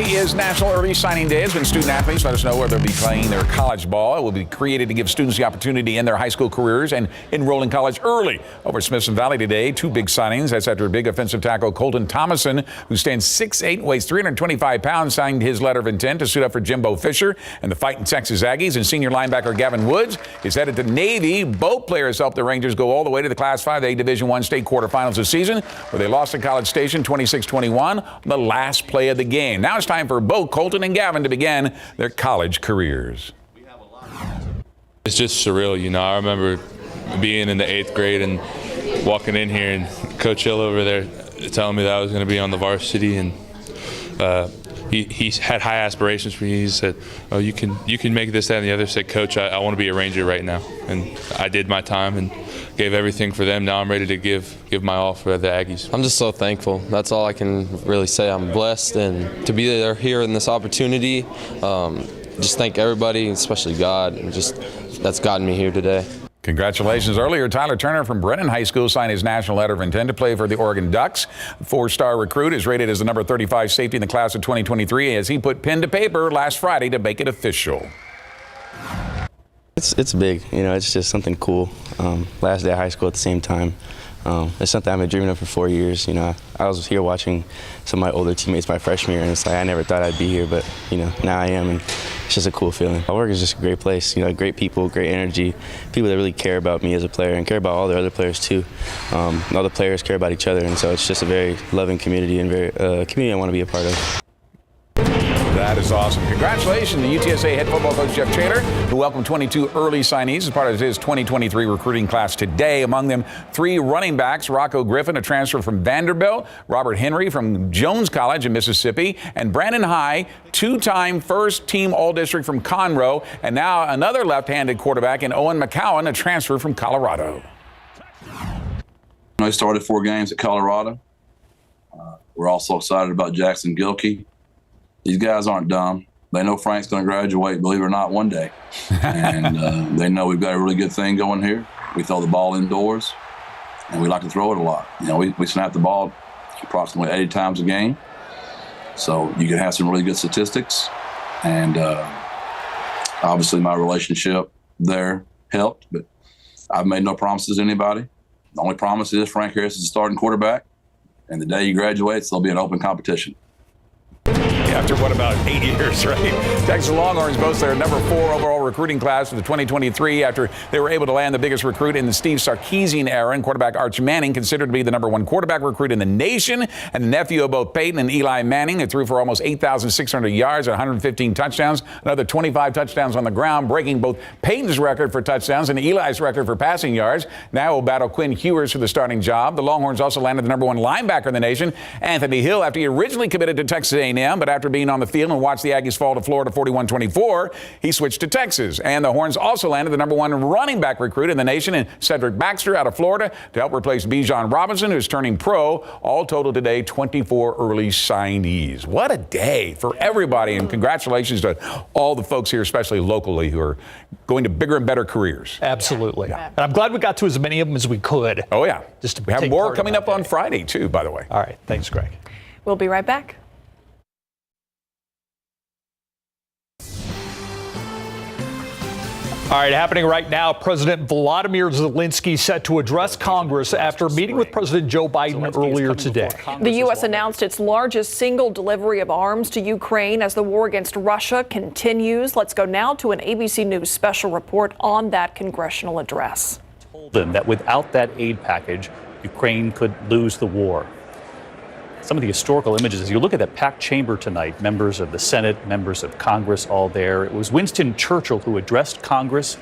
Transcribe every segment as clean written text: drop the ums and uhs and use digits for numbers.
is National Early Signing Day. It's been student athletes let us know where they'll be playing their college ball. It will be created to give students the opportunity in their high school careers and enroll in college early. Over at Smithson Valley today, two big signings. That's after big offensive tackle Colton Thomason, who stands 6'8", weighs 325 pounds, signed his letter of intent to suit up for Jimbo Fisher and the Fighting Texas Aggies. And senior linebacker Gavin Woods is headed to Navy. Both players helped the Rangers go all the way to the Class 5A Division I state quarterfinals this season, where they lost to College Station 26-21 on the last play of the game. Now it's time for both Colton and Gavin to begin their college careers. It's just surreal, you know. I remember being in the 8th grade and walking in here and Coach Hill over there telling me that I was going to be on the varsity, and he had high aspirations for me. He said, "Oh, you can make this, that, and the other." I said, "Coach, I want to be a Ranger right now," and I did my time and gave everything for them. Now I'm ready to give my all for the Aggies. I'm just so thankful. That's all I can really say. I'm blessed, and to be there here in this opportunity, just thank everybody, especially God, and just that's gotten me here today. Congratulations. Earlier, Tyler Turner from Brennan High School signed his national letter of intent to play for the Oregon Ducks. The 4-star recruit is rated as the number 35 safety in the class of 2023 as he put pen to paper last Friday to make it official. It's big, you know, it's just something cool. Last day of high school at the same time. It's something I've been dreaming of for 4 years. You know, I was here watching some of my older teammates my freshman year, and it's like I never thought I'd be here, but you know, now I am, and it's just a cool feeling. My work is just a great place. You know, great people, great energy, people that really care about me as a player and care about all the other players too. All the players care about each other, and so it's just a very loving community and very community I want to be a part of. That is awesome. Congratulations to UTSA head football coach Jeff Taylor, who welcomed 22 early signees as part of his 2023 recruiting class today. Among them, 3 running backs: Rocco Griffin, a transfer from Vanderbilt; Robert Henry from Jones College in Mississippi; and Brandon High, 2-time first-team All-District from Conroe; and now another left-handed quarterback in Owen McCowan, a transfer from Colorado. I started 4 games at Colorado. We're also excited about Jackson Gilkey. These guys aren't dumb. They know Frank's going to graduate, believe it or not, one day. And they know we've got a really good thing going here. We throw the ball indoors, and we like to throw it a lot. You know, we snap the ball approximately 80 times a game. So you can have some really good statistics. And obviously my relationship there helped, but I've made no promises to anybody. The only promise is Frank Harris is the starting quarterback, and the day he graduates, there'll be an open competition. After what, about 8 years, right? Texas Longhorns boast their number 4 overall recruiting class for the 2023 after they were able to land the biggest recruit in the Steve Sarkisian era, and quarterback Arch Manning, considered to be the number 1 quarterback recruit in the nation, and the nephew of both Peyton and Eli Manning, that threw for almost 8,600 yards and 115 touchdowns, another 25 touchdowns on the ground, breaking both Peyton's record for touchdowns and Eli's record for passing yards. Now will battle Quinn Hewers for the starting job. The Longhorns also landed the number 1 linebacker in the nation, Anthony Hill, after he originally committed to Texas A&M, but after being on the field and watched the Aggies fall to Florida 41-24, he switched to Texas. And the Horns also landed the number 1 running back recruit in the nation in Cedric Baxter out of Florida to help replace Bijan Robinson, who's turning pro. All total today, 24 early signees. What a day for everybody, and congratulations to all the folks here, especially locally, who are going to bigger and better careers. Absolutely. Yeah. And I'm glad we got to as many of them as we could. Oh, yeah. Just to we have more coming up on Friday, too, by the way. All right. Thanks, Greg. We'll be right back. All right, happening right now, President Volodymyr Zelenskyy set to address Congress after meeting with President Joe Biden earlier today. The U.S. announced its largest single delivery of arms to Ukraine as the war against Russia continues. Let's go now to an ABC News special report on that congressional address. Told them that without that aid package, Ukraine could lose the war. Some of the historical images, as you look at that packed chamber tonight, members of the Senate, members of Congress, all there. It was Winston Churchill who addressed Congress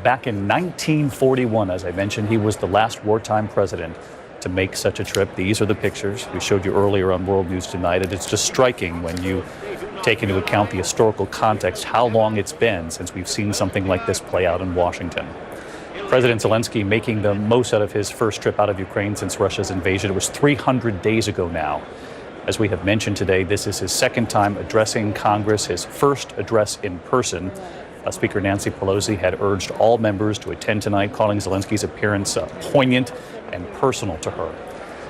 back in 1941. As I mentioned, he was the last wartime president to make such a trip. These are the pictures we showed you earlier on World News Tonight. And it's just striking when you take into account the historical context, how long it's been since we've seen something like this play out in Washington. President Zelenskyy making the most out of his first trip out of Ukraine since Russia's invasion. It was 300 days ago now. As we have mentioned today, this is his second time addressing Congress, his first address in person. Speaker Nancy Pelosi had urged all members to attend tonight, calling Zelenskyy's appearance poignant and personal to her.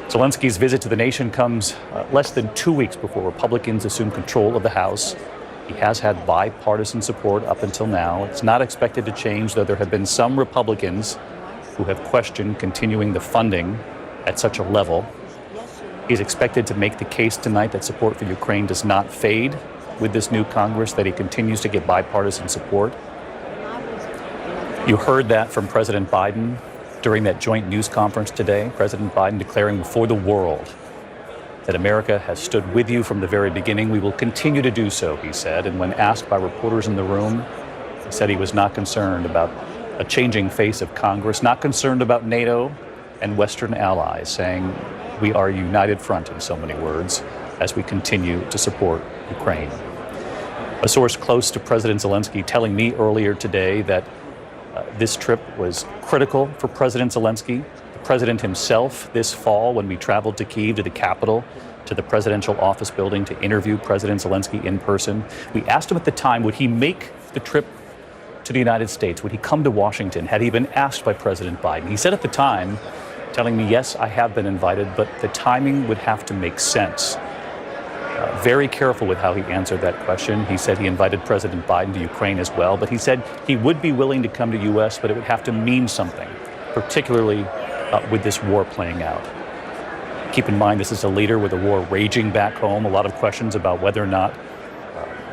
Zelensky's visit to the nation comes less than 2 weeks before Republicans assume control of the House. He has had bipartisan support up until now. It's not expected to change, though there have been some Republicans who have questioned continuing the funding at such a level. He's expected to make the case tonight that support for Ukraine does not fade with this new Congress, that he continues to get bipartisan support. You heard that from President Biden during that joint news conference today. President Biden declaring before the world that America has stood with you from the very beginning. We will continue to do so, he said. And when asked by reporters in the room, he said he was not concerned about a changing face of Congress, not concerned about NATO and Western allies, saying we are a united front, in so many words, as we continue to support Ukraine. A source close to President Zelensky telling me earlier today that this trip was critical for President Zelensky. The president himself this fall, when we traveled to Kyiv, to the capital, to the presidential office building to interview President Zelensky in person, we asked him at the time, would he make the trip to the United States? Would he come to Washington? Had he been asked by President Biden? He said at the time, telling me, yes, I have been invited, but the timing would have to make sense. Very careful with how he answered that question. He said he invited President Biden to Ukraine as well, but he said he would be willing to come to U.S., but it would have to mean something, particularly with this war playing out. Keep in mind, this is a leader with a war raging back home. A lot of questions about whether or not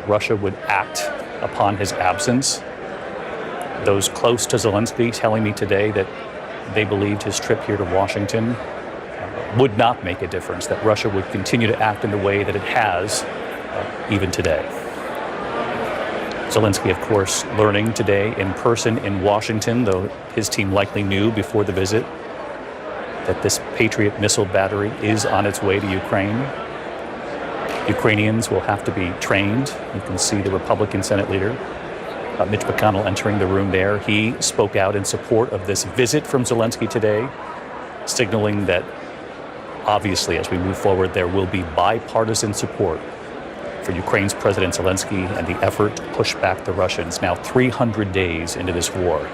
Russia would act upon his absence. Those close to Zelensky telling me today that they believed his trip here to Washington would not make a difference, that Russia would continue to act in the way that it has even today. Zelensky, of course, learning today in person in Washington, though his team likely knew before the visit, that this Patriot missile battery is on its way to Ukraine. Ukrainians will have to be trained. You can see the Republican Senate leader, Mitch McConnell, entering the room there. He spoke out in support of this visit from Zelensky today, signaling that obviously, as we move forward, there will be bipartisan support for Ukraine's President Zelensky and the effort to push back the Russians, now 300 days into this war.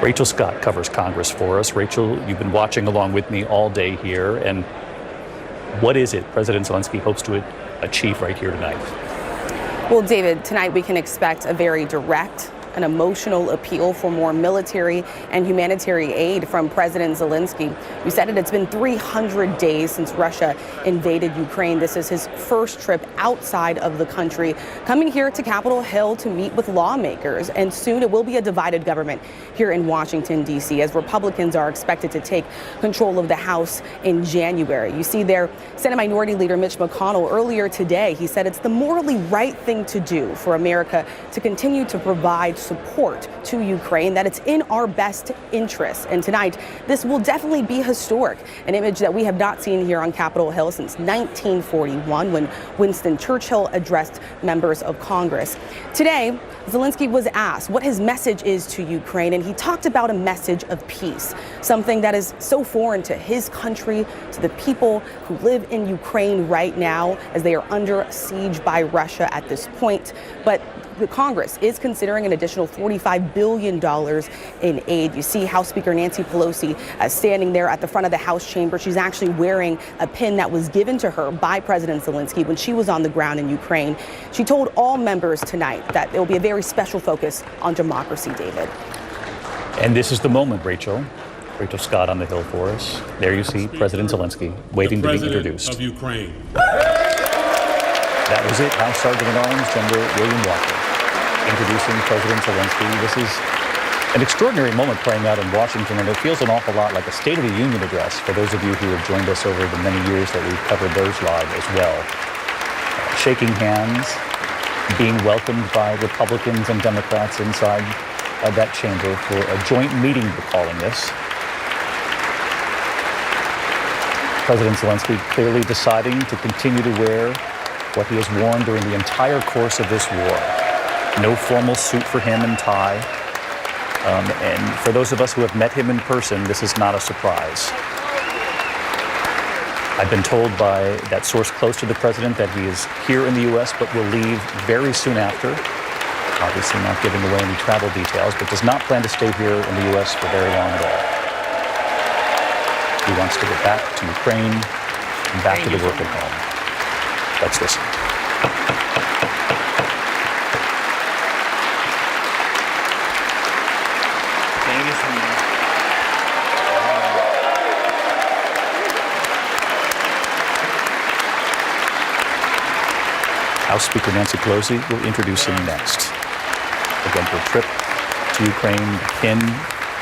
Rachel Scott covers Congress for us. Rachel, you've been watching along with me all day here, and what is it President Zelensky hopes to achieve right here tonight? Well, David, tonight we can expect a very direct, an emotional appeal for more military and humanitarian aid from President Zelensky. You said it, it's been 300 days since Russia invaded Ukraine. This is his first trip outside of the country, coming here to Capitol Hill to meet with lawmakers. And soon it will be a divided government here in Washington, D.C., as Republicans are expected to take control of the House in January. You see there, Senate Minority Leader Mitch McConnell earlier today, he said it's the morally right thing to do for America to continue to provide support to Ukraine, that it's in our best interest. And tonight, this will definitely be historic, an image that we have not seen here on Capitol Hill since 1941, when Winston Churchill addressed members of Congress. Today, Zelensky was asked what his message is to Ukraine, and he talked about a message of peace, something that is so foreign to his country, to the people who live in Ukraine right now, as they are under siege by Russia at this point. But the Congress is considering an additional $45 billion in aid. You see House Speaker Nancy Pelosi standing there at the front of the House chamber. She's actually wearing a pin that was given to her by President Zelensky when she was on the ground in Ukraine. She told all members tonight that there will be a very special focus on democracy, David. And this is the moment, Rachel. Rachel Scott on the Hill for us. There you see President Zelensky waiting to be introduced. Of Ukraine. That was it. House Sergeant at Arms General William Walker introducing President Zelensky. This is an extraordinary moment playing out in Washington, and it feels an awful lot like a State of the Union address for those of you who have joined us over the many years that we've covered those live as well. Shaking hands, being welcomed by Republicans and Democrats inside that chamber for a joint meeting, we're calling this. President Zelensky clearly deciding to continue to wear what he has worn during the entire course of this war. No formal suit for him and tie. And for those of us who have met him in person, this is not a surprise. I've been told by that source close to the president that he is here in the U.S. but will leave very soon after. Obviously not giving away any travel details, but does not plan to stay here in the U.S. for very long at all. He wants to get back to Ukraine and back to the work at home. Let's listen. Thank you so much. House Speaker Nancy Pelosi will introduce him next. Again, her trip to Ukraine, Ken,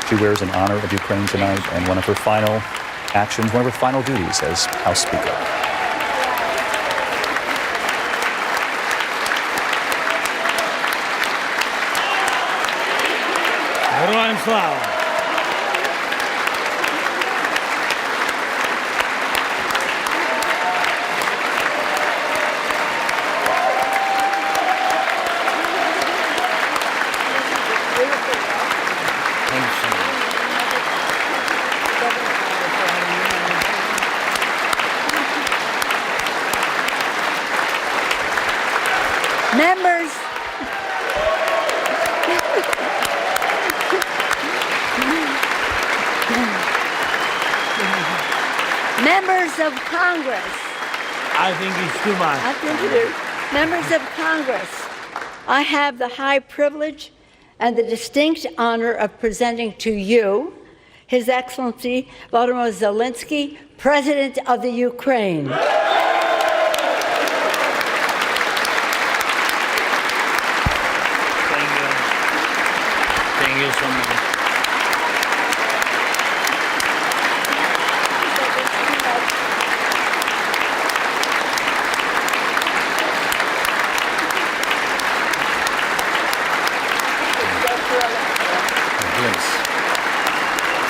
she wears in honor of Ukraine tonight, and one of her final actions, one of her final duties as House Speaker. Героям слава! Members, members of Congress. I think it's too much. I think it is. Members of Congress, I have the high privilege and the distinct honor of presenting to you His Excellency Volodymyr Zelenskyy, President of the Ukraine. Thank you so much.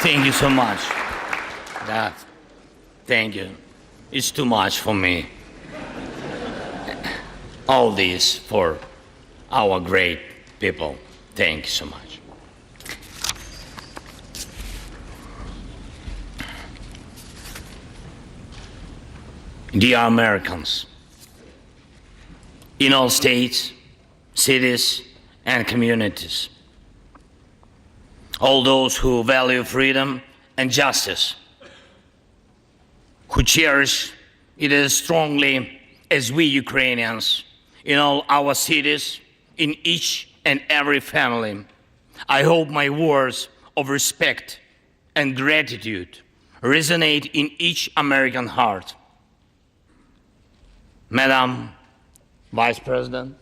Thank you so much. Thank you. It's too much for me. All this for our great people. Thank you so much. Dear Americans, in all states, cities, and communities, all those who value freedom and justice, who cherish it as strongly as we Ukrainians, in all our cities, in each and every family, I hope my words of respect and gratitude resonate in each American heart. Madam Vice President,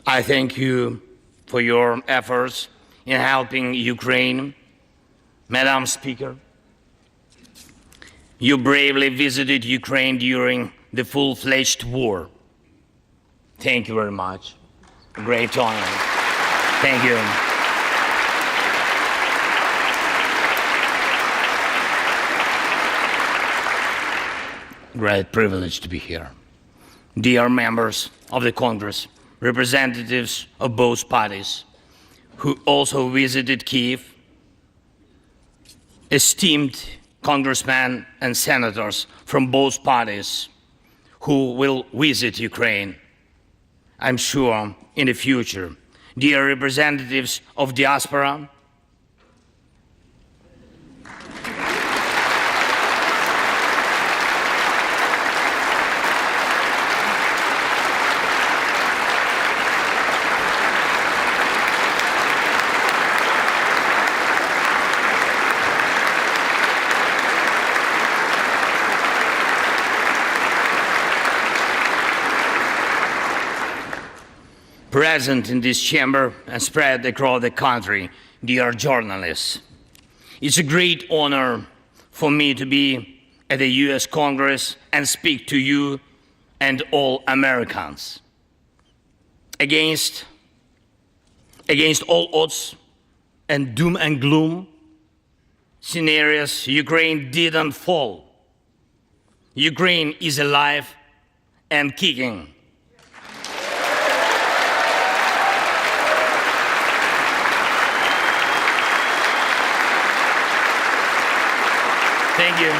I thank you for your efforts in helping Ukraine. Madam Speaker, you bravely visited Ukraine during the full-fledged war. Thank you very much. Great honor. Thank you. Great privilege to be here. Dear members of the Congress, representatives of both parties, who also visited Kyiv, esteemed congressmen and senators from both parties who will visit Ukraine, I'm sure, in the future, dear representatives of diaspora, present in this chamber and spread across the country, dear journalists. It's a great honor for me to be at the US Congress and speak to you and all Americans. Against all odds and doom and gloom scenarios, Ukraine didn't fall. Ukraine is alive and kicking. Thank you.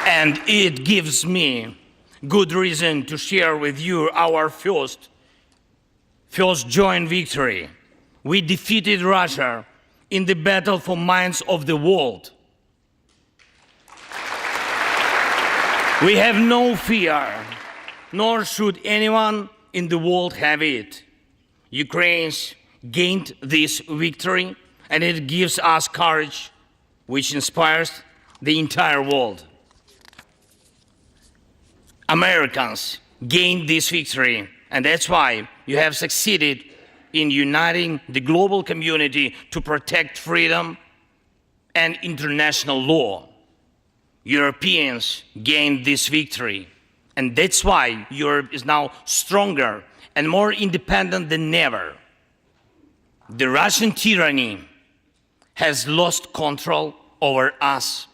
And it gives me good reason to share with you our first first joint victory. We defeated Russia in the battle for minds of the world. We have no fear, nor should anyone in the world have it. Ukraine's gained this victory, and it gives us courage, which inspires the entire world. Americans gained this victory, and that's why you have succeeded in uniting the global community to protect freedom and international law. Europeans gained this victory, and that's why Europe is now stronger and more independent than ever. The Russian tyranny has lost control over us.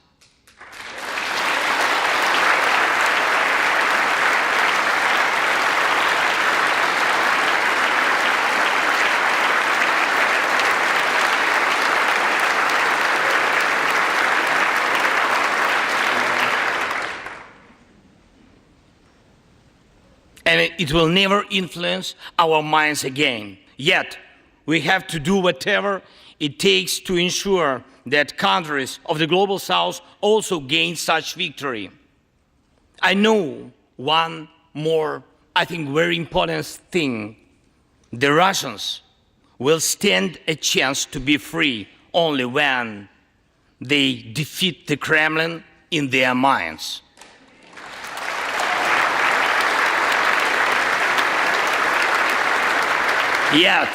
And it will never influence our minds again. Yet, we have to do whatever it takes to ensure that countries of the global south also gain such victory. I know one more, I think, very important thing. The Russians will stand a chance to be free only when they defeat the Kremlin in their minds. Yet,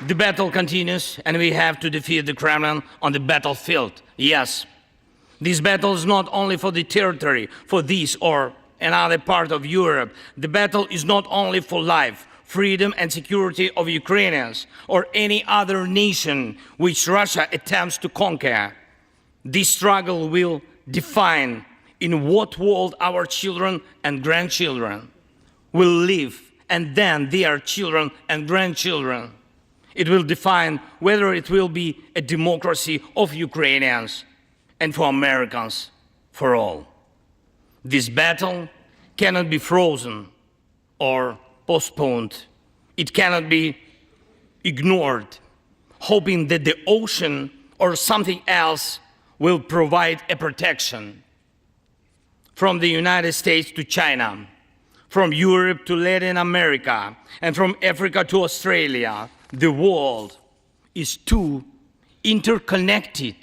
the battle continues, and we have to defeat the Kremlin on the battlefield. Yes, this battle is not only for the territory, for this or another part of Europe. The battle is not only for life, freedom, and security of Ukrainians or any other nation which Russia attempts to conquer. This struggle will define in what world our children and grandchildren will live, and then their children and grandchildren. It will define whether it will be a democracy of Ukrainians and for Americans for all. This battle cannot be frozen or postponed. It cannot be ignored, hoping that the ocean or something else will provide a protection. From the United States to China, from Europe to Latin America, and from Africa to Australia, the world is too interconnected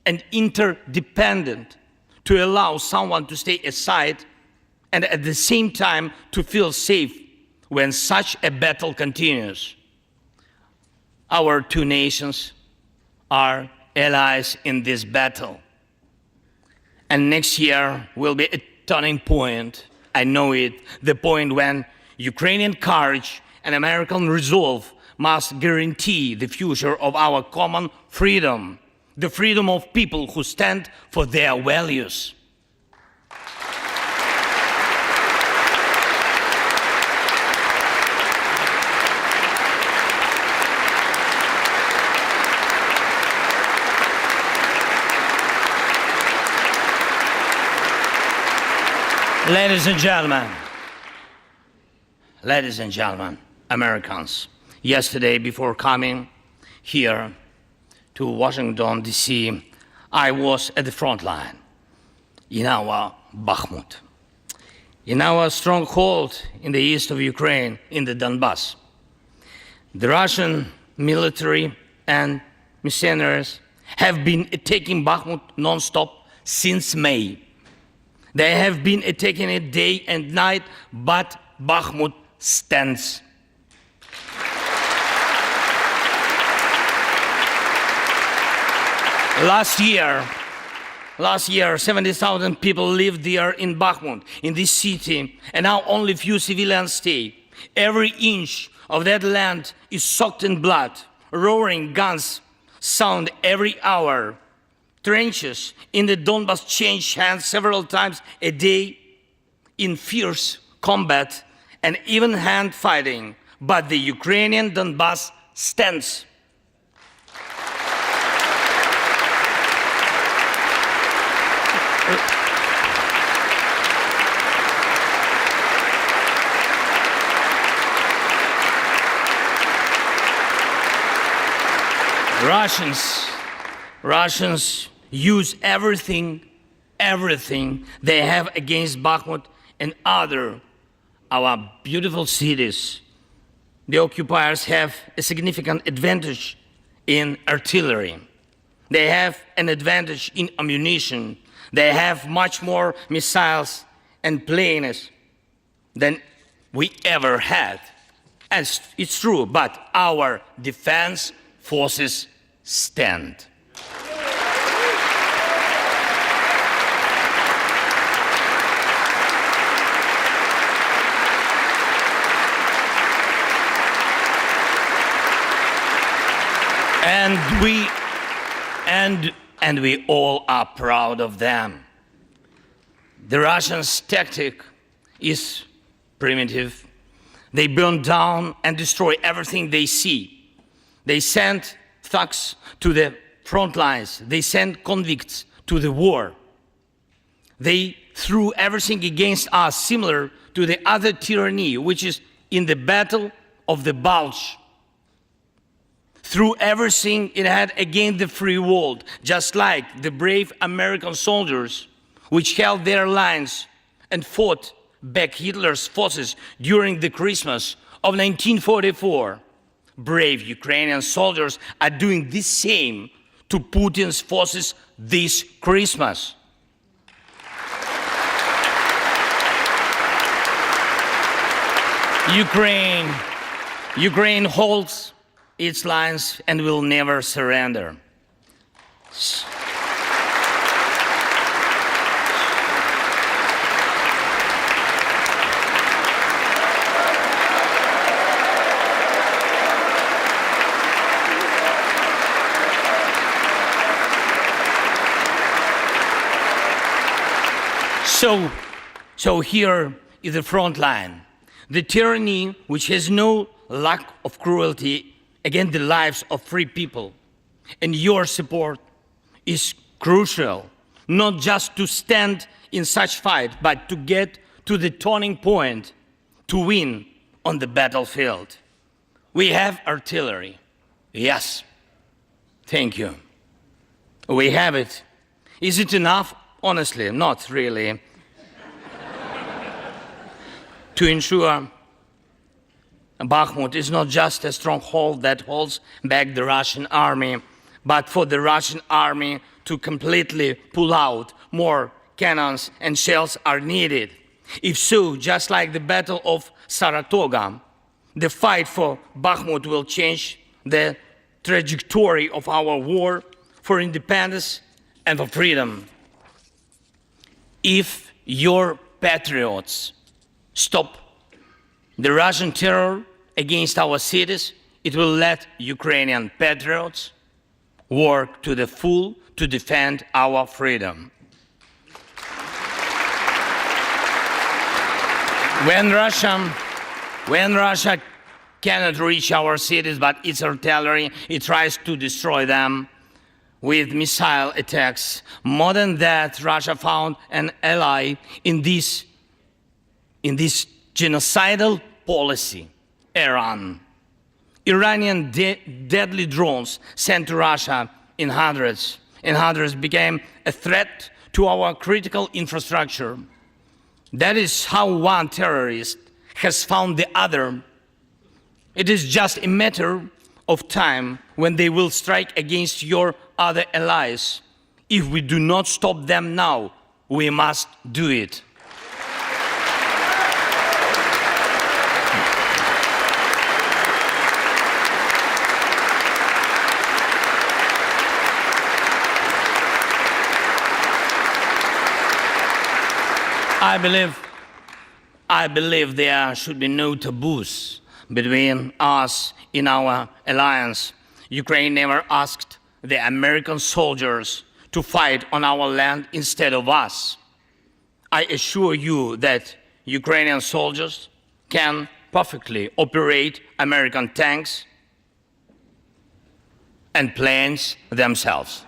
and interdependent to allow someone to stay aside and at the same time to feel safe when such a battle continues. Our two nations are allies in this battle. And next year will be a turning point. I know it, the point when Ukrainian courage and American resolve must guarantee the future of our common freedom, the freedom of people who stand for their values. Ladies and gentlemen, Americans, yesterday before coming here to Washington, D.C., I was at the front line in our Bakhmut, in our stronghold in the east of Ukraine, in the Donbass. The Russian military and mercenaries have been attacking Bakhmut non-stop since May. They have been attacking it day and night, but Bakhmut stands. Last year, 70,000 people lived there in Bakhmut, in this city, and now only few civilians stay. Every inch of that land is soaked in blood. Roaring guns sound every hour. Trenches in the Donbass change hands several times a day in fierce combat and even hand fighting, but the Ukrainian Donbass stands. Russians use everything they have against Bakhmut and our beautiful cities. The occupiers have a significant advantage in artillery. They have an advantage in ammunition. They have much more missiles and planes than we ever had. And it's true, but our defense forces stand. And we all are proud of them. The Russians' tactic is primitive. They burn down and destroy everything they see. They send thugs to the front lines. They send convicts to the war. They threw everything against us, similar to the other tyranny, which is in the Battle of the Bulge. Threw everything it had against the free world, just like the brave American soldiers which held their lines and fought back Hitler's forces during the Christmas of 1944. Brave Ukrainian soldiers are doing the same to Putin's forces this Christmas. Ukraine holds its lines and will never surrender. So here is the front line. The tyranny which has no lack of cruelty against the lives of free people. And your support is crucial, not just to stand in such fight, but to get to the turning point to win on the battlefield. We have artillery. Yes. Thank you. We have it. Is it enough? Honestly, not really. To ensure Bakhmut is not just a stronghold that holds back the Russian army, but for the Russian army to completely pull out, more cannons and shells are needed. If so, just like the Battle of Saratoga, the fight for Bakhmut will change the trajectory of our war for independence and for freedom. If your patriots stop the Russian terror against our cities, it will let Ukrainian patriots work to the full to defend our freedom. When Russia cannot reach our cities, but its artillery, it tries to destroy them with missile attacks. More than that, Russia found an ally in this genocidal policy, Iran. Iranian deadly drones sent to Russia in hundreds became a threat to our critical infrastructure. That is how one terrorist has found the other. It is just a matter of time when they will strike against your other allies. If we do not stop them now, we must do it. I believe there should be no taboos between us in our alliance. Ukraine never asked the American soldiers to fight on our land instead of us. I assure you that Ukrainian soldiers can perfectly operate American tanks and planes themselves.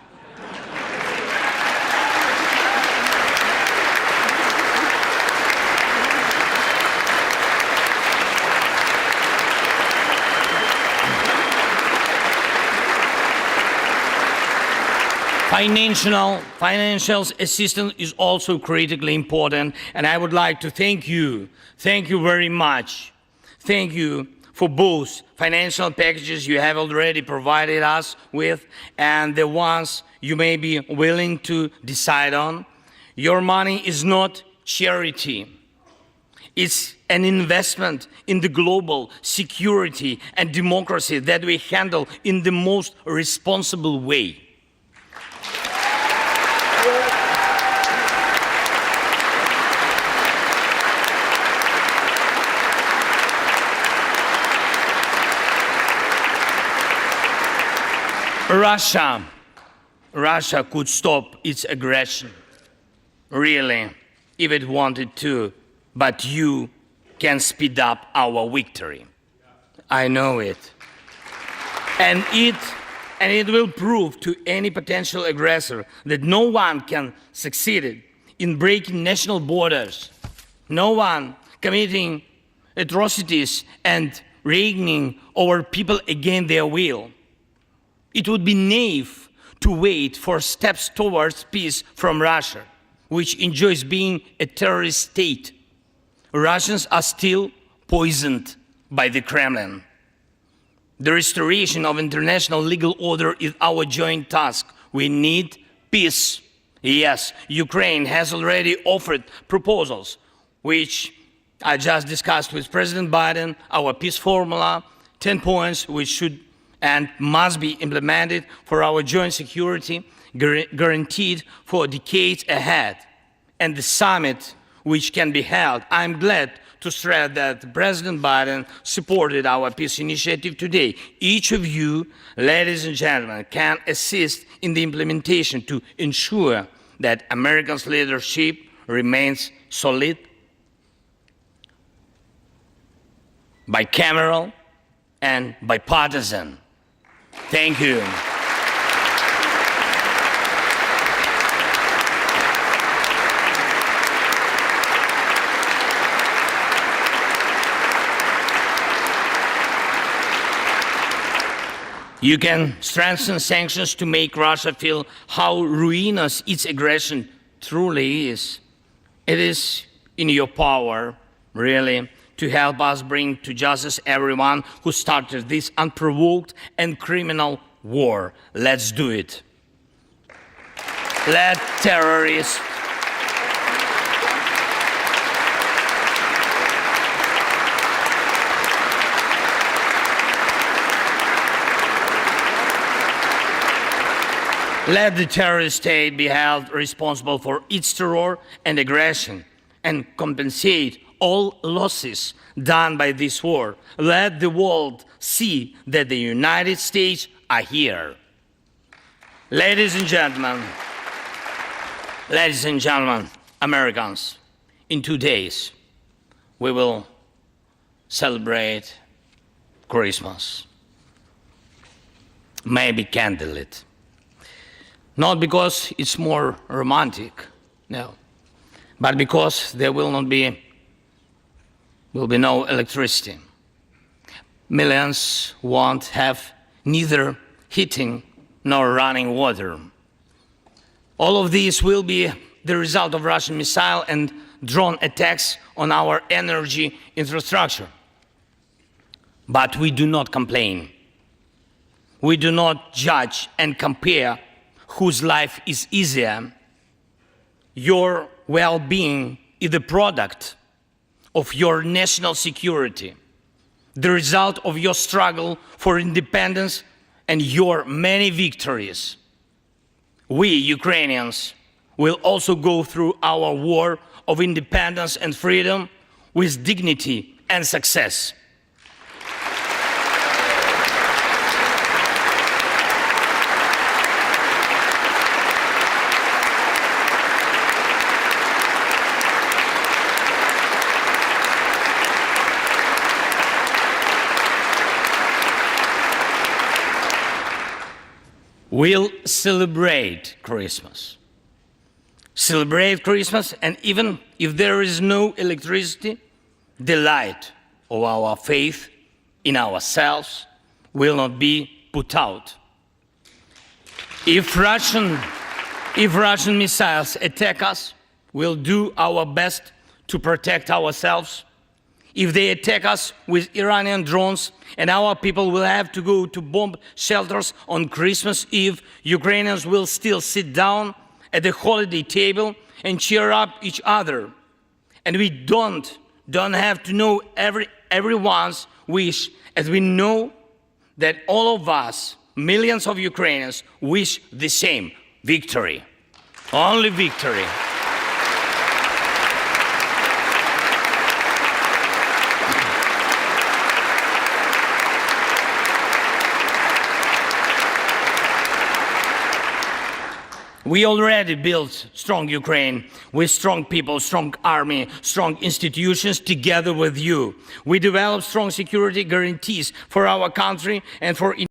Financial assistance is also critically important, and I would like to thank you very much. Thank you for both financial packages you have already provided us with and the ones you may be willing to decide on. Your money is not charity. It's an investment in the global security and democracy that we handle in the most responsible way. Russia could stop its aggression, really, if it wanted to, but you can speed up our victory. I know it. And it will prove to any potential aggressor that no one can succeed in breaking national borders, no one committing atrocities and reigning over people against their will. It would be naive to wait for steps towards peace from Russia, which enjoys being a terrorist state. Russians are still poisoned by the Kremlin. The restoration of international legal order is our joint task. We need peace. Yes, Ukraine has already offered proposals, which I just discussed with President Biden, our peace formula, 10 points which should and must be implemented for our joint security, guaranteed for decades ahead. And the summit which can be held, I'm glad to stress that President Biden supported our peace initiative today. Each of you, ladies and gentlemen, can assist in the implementation to ensure that America's leadership remains solid, bicameral, and bipartisan. Thank you. You can strengthen sanctions to make Russia feel how ruinous its aggression truly is. It is in your power, really, to help us bring to justice everyone who started this unprovoked and criminal war. Let's do it. Let terrorists let the terrorist state be held responsible for its terror and aggression and compensate all losses done by this war. Let the world see that the United States are here. Ladies and gentlemen, Americans, in 2 days, we will celebrate Christmas. Maybe candlelit. Not because it's more romantic, no, but because there will be no electricity. Millions won't have neither heating nor running water. All of these will be the result of Russian missile and drone attacks on our energy infrastructure. But we do not complain. We do not judge and compare whose life is easier. Your well-being is the product of your national security, the result of your struggle for independence and your many victories. We, Ukrainians, will also go through our war of independence and freedom with dignity and success. We'll celebrate Christmas. Celebrate Christmas, and even if there is no electricity, the light of our faith in ourselves will not be put out. If Russian missiles attack us, we'll do our best to protect ourselves. If they attack us with Iranian drones and our people will have to go to bomb shelters on Christmas Eve, Ukrainians will still sit down at the holiday table and cheer up each other. And we don't have to know everyone's wish, as we know that all of us, millions of Ukrainians, wish the same: victory. Only victory. We already built strong Ukraine with strong people, strong army, strong institutions together with you. We developed strong security guarantees for our country and for